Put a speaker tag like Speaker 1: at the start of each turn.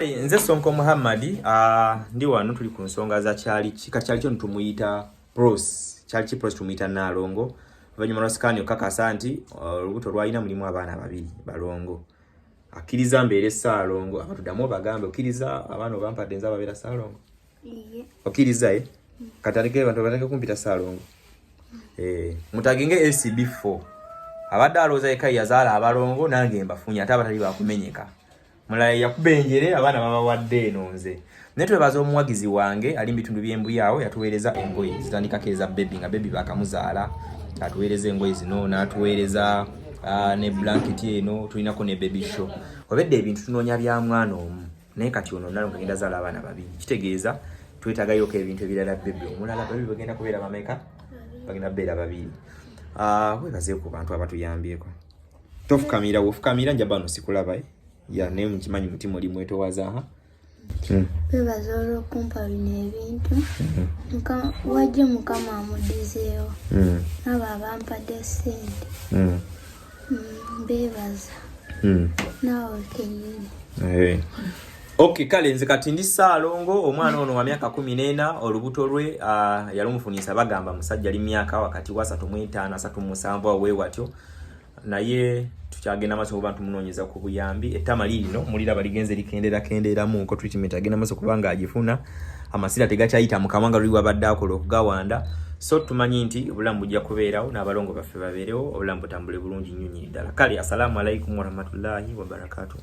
Speaker 1: Nze Sonko Muhammad ndi wano tuli ku nsonga za kyali kyo tumuyita Prossy kyali Prossy tumuyita Nalongo vanyuma lwasikani okakasa nti olubuto lwalina mulimu abaana babiri balongo akkiriza mbeere Saalongo abatuddamu bagambe okkiriza abaana obampadde nza babeera Saalongo okkiriza kataleke abantu batake kumpita Saalongo mutaginge SB4 abadde alooza eka yazaala abalongo nange mbafunya ate abatali bakumenyeka mulala yakubenjere abaana babawadde eno nze naye twebaza omuwagizi wange ali mu bitundu by'embuyaawo yatuweereza engoye zitandikako eza bebi nga bebi bakamuzaala atuweereza engoye zino n'atuweereza ne blanket eno tulinako ne baby show obedde ebintu tunoonya bya mwana omu naye kati ono Nalongo agenda zaala abaana babiri kitegeeza twetagayoko ebintu ebirala bebi omulala baby bagenda kubeera bameka bagenda beera babiri webaze ku bantu abatuyambyeko tofukamira wofukamira njaba no sikulaba ya ne mkimanyi mutima oli mwetowaza ha
Speaker 2: webaze olw'okumpa bino ebintu wajje mukama amudizeewo nabo abampadde ssente bebaza nawe kenyini
Speaker 1: Okay, kale nze kati ndi Saalongo omwana ono wa myaka 14 olubuto lwe yalumufunisa bagamba musajja ali myaka wakati wa 35 37 we watyo naye tukyagenda maso ku bantu munoonyeza ku buyambi ettama lino mulira baligenze likenderamu nko treatment agenda maso kubanga agifuna amasira tegakyayita mu kamanga luli wabadde akola okugawanda so tumanyi nti obulamu bujja kubeerawo n'abalongo baffe babeerewo obulamu butambule bulungi nnyo ddala kale assalamu alaikum warahmatullahi wabarakatuh.